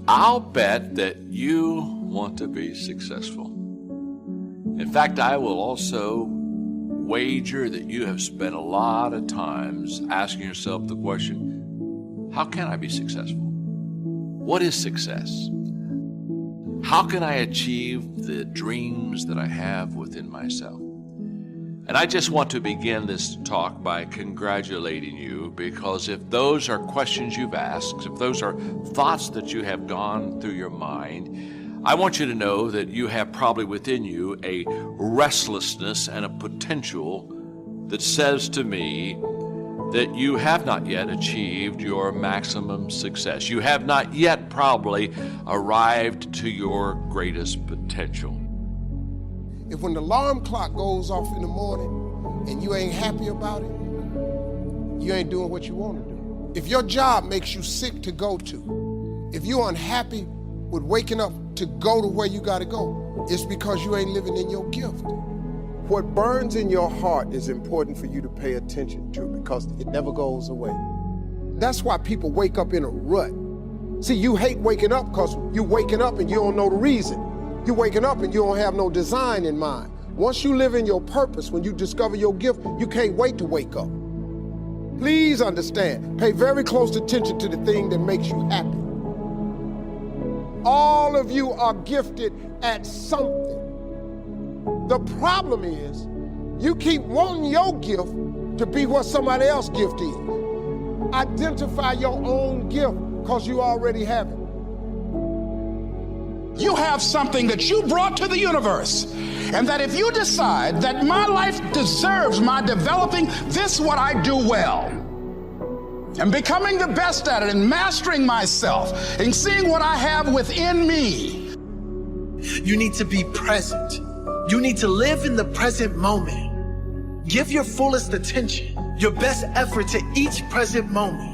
I'll bet that you want to be successful. In fact, I will also wager that you have spent a lot of times asking yourself the question, how can I be successful? What is success? How can I achieve the dreams that I have within myself? And I just want to begin this talk by congratulating you, because if those are questions you've asked, if those are thoughts that you have gone through your mind, I want you to know that you have probably within you a restlessness and a potential that says to me that you have not yet achieved your maximum success. You have not yet probably arrived to your greatest potential. If when the alarm clock goes off in the morning and you ain't happy about it, you ain't doing what you want to do. If your job makes you sick to go to, if you're unhappy with waking up to go to where you got to go, it's because you ain't living in your gift. What burns in your heart is important for you to pay attention to, because it never goes away. That's why people wake up in a rut. See, you hate waking up because you waking up and you don't know the reason. You're waking up and you don't have no design in mind. Once you live in your purpose, when you discover your gift, you can't wait to wake up. Please understand, pay very close attention to the thing that makes you happy. All of you are gifted at something. The problem is, you keep wanting your gift to be what somebody else's gift is. Identify your own gift, because you already have it. You have something that you brought to the universe, and that if you decide that my life deserves my developing this what I do well, and becoming the best at it, and mastering myself, and seeing what I have within me. You need to be present. You need to live in the present moment. Give your fullest attention, your best effort to each present moment.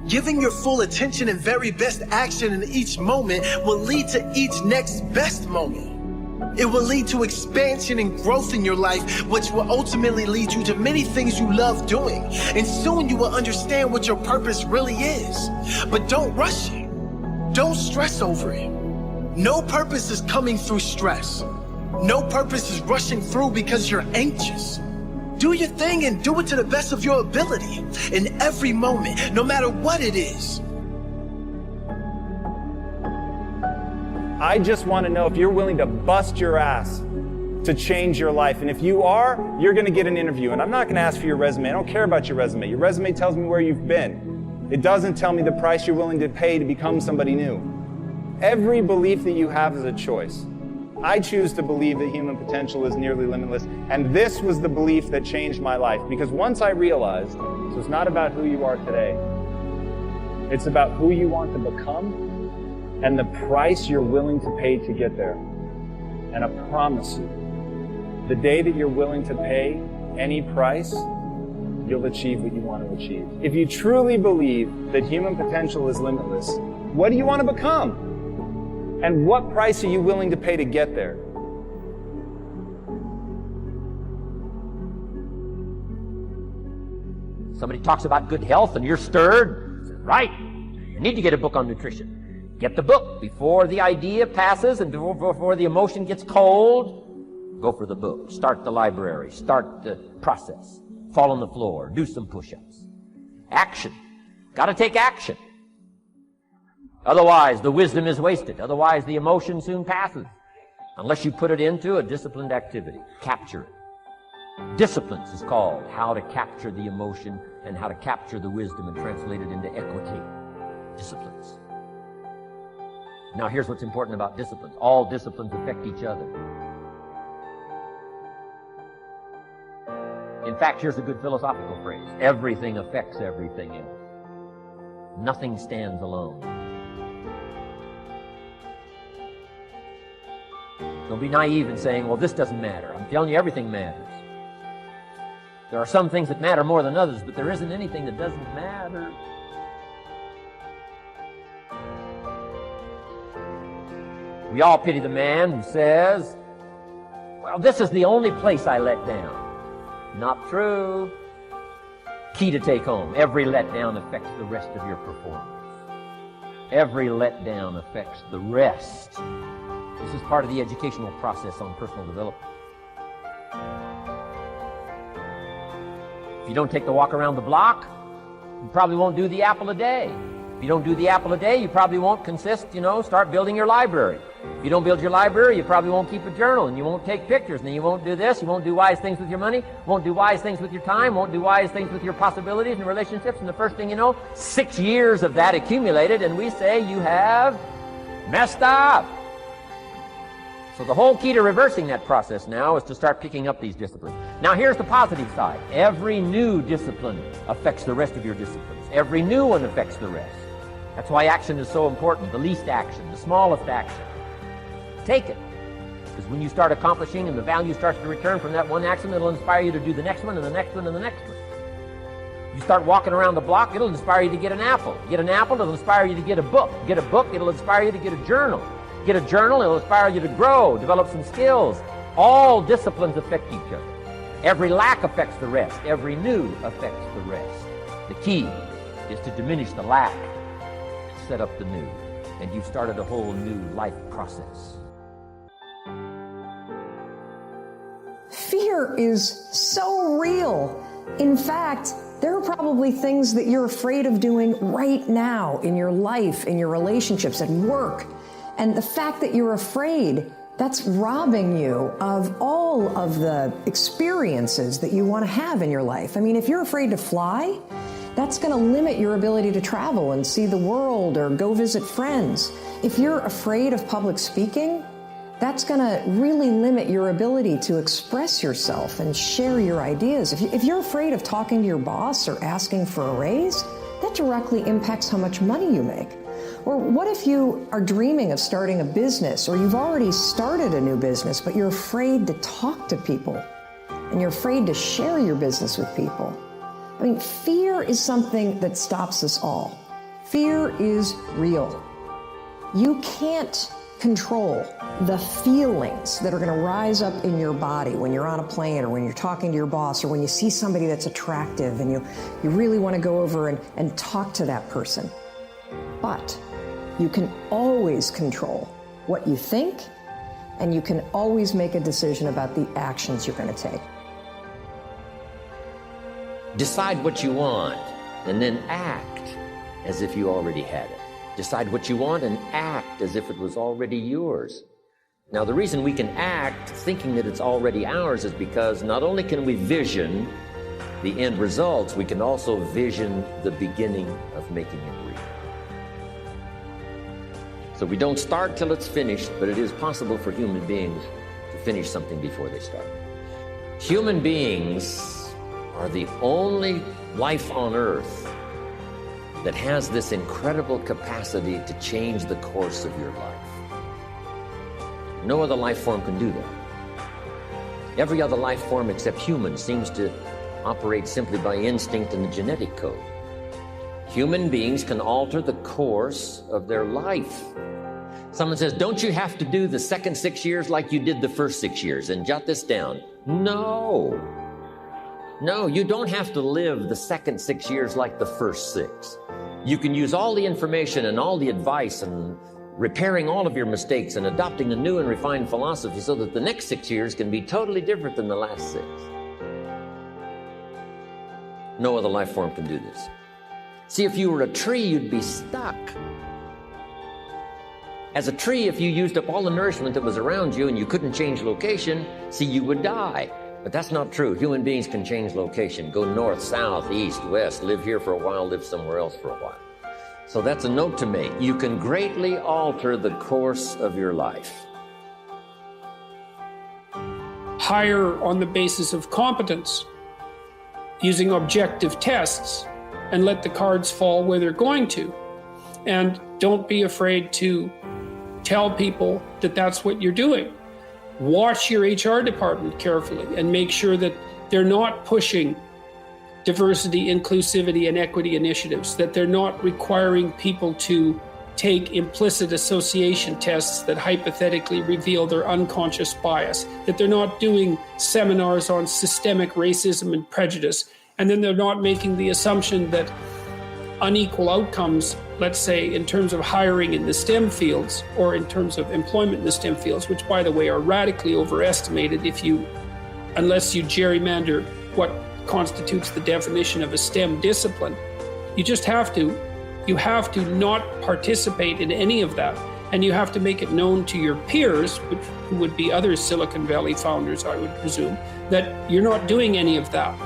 Giving your full attention and very best action in each moment will lead to each next best moment. It will lead to expansion and growth in your life, which will ultimately lead you to many things you love doing. And soon you will understand what your purpose really is. But don't rush it. Don't stress over it. No purpose is coming through stress. No purpose is rushing through because you're anxious. Do your thing and do it to the best of your ability in every moment, no matter what it is. I just want to know if you're willing to bust your ass to change your life. And if you are, you're going to get an interview. And I'm not going to ask for your resume. I don't care about your resume. Your resume tells me where you've been. It doesn't tell me the price you're willing to pay to become somebody new. Every belief that you have is a choice. I choose to believe that human potential is nearly limitless, and this was the belief that changed my life, because once I realized, so it's not about who you are today, it's about who you want to become and the price you're willing to pay to get there. And I promise you, the day that you're willing to pay any price, you'll achieve what you want to achieve. If you truly believe that human potential is limitless, what do you want to become? And what price are you willing to pay to get there? Somebody talks about good health and you're stirred. Right. You need to get a book on nutrition. Get the book before the idea passes and before the emotion gets cold. Go for the book. Start the library. Start the process. Fall on the floor. Do some push-ups. Action. Got to take action. Otherwise, the wisdom is wasted. Otherwise, the emotion soon passes. Unless you put it into a disciplined activity. Capture it. Disciplines is called how to capture the emotion and how to capture the wisdom and translate it into equity. Disciplines. Now, here's what's important about disciplines. All disciplines affect each other. In fact, here's a good philosophical phrase. Everything affects everything else. Nothing stands alone. Don't be naive in saying, well, this doesn't matter. I'm telling you, everything matters. There are some things that matter more than others, but there isn't anything that doesn't matter. We all pity the man who says, well, this is the only place I let down. Not true. Key to take home. Every letdown affects the rest of your performance. Every letdown affects the rest. This is part of the educational process on personal development. If you don't take the walk around the block, you probably won't do the apple a day. If you don't do the apple a day, you probably won't start building your library. If you don't build your library, you probably won't keep a journal, and you won't take pictures, and then you won't do this, you won't do wise things with your money, won't do wise things with your time, won't do wise things with your possibilities and relationships, and the first thing you know, 6 years of that accumulated, and we say you have messed up. So the whole key to reversing that process now is to start picking up these disciplines. Now here's the positive side. Every new discipline affects the rest of your disciplines. Every new one affects the rest. That's why action is so important. The least action, the smallest action. Take it. Because when you start accomplishing and the value starts to return from that one action, it'll inspire you to do the next one and the next one and the next one. You start walking around the block, it'll inspire you to get an apple. Get an apple, it'll inspire you to get a book. Get a book, it'll inspire you to get a journal. Get a journal, it'll inspire you to grow, develop some skills. All disciplines affect each other. Every lack affects the rest. Every new affects the rest. The key is to diminish the lack and set up the new. And you've started a whole new life process. Fear is so real. In fact, there are probably things that you're afraid of doing right now in your life, in your relationships, at work. And the fact that you're afraid, that's robbing you of all of the experiences that you want to have in your life. I mean, if you're afraid to fly, that's going to limit your ability to travel and see the world or go visit friends. If you're afraid of public speaking, that's going to really limit your ability to express yourself and share your ideas. If you're afraid of talking to your boss or asking for a raise, that directly impacts how much money you make. Or what if you are dreaming of starting a business, or you've already started a new business, but you're afraid to talk to people, and you're afraid to share your business with people? I mean, fear is something that stops us all. Fear is real. You can't control the feelings that are going to rise up in your body when you're on a plane, or when you're talking to your boss, or when you see somebody that's attractive and you really want to go over and talk to that person. But you can always control what you think, and you can always make a decision about the actions you're going to take. Decide what you want, and then act as if you already had it. Decide what you want and act as if it was already yours. Now, the reason we can act thinking that it's already ours is because not only can we vision the end results, we can also vision the beginning of making it real. So we don't start till it's finished, but it is possible for human beings to finish something before they start. Human beings are the only life on earth that has this incredible capacity to change the course of your life. No other life form can do that. Every other life form except humans seems to operate simply by instinct and the genetic code. Human beings can alter the course of their life. Someone says, don't you have to do the second 6 years like you did the first 6 years? And jot this down. No. No, you don't have to live the second 6 years like the first 6. You can use all the information and all the advice and repairing all of your mistakes and adopting a new and refined philosophy so that the next 6 years can be totally different than the last 6. No other life form can do this. See, if you were a tree, you'd be stuck. As a tree, if you used up all the nourishment that was around you and you couldn't change location, see, you would die. But that's not true. Human beings can change location, go north, south, east, west, live here for a while, live somewhere else for a while. So that's a note to make. You can greatly alter the course of your life. Hire on the basis of competence, using objective tests, and let the cards fall where they're going to. And don't be afraid to tell people that that's what you're doing. Watch your HR department carefully and make sure that they're not pushing diversity, inclusivity, and equity initiatives, that they're not requiring people to take implicit association tests that hypothetically reveal their unconscious bias, that they're not doing seminars on systemic racism and prejudice, and then they're not making the assumption that unequal outcomes let's say, in terms of hiring in the STEM fields, or in terms of employment in the STEM fields, which, by the way, are radically overestimated unless you gerrymander what constitutes the definition of a STEM discipline. You have to not participate in any of that. And you have to make it known to your peers, who would be other Silicon Valley founders, I would presume, that you're not doing any of that.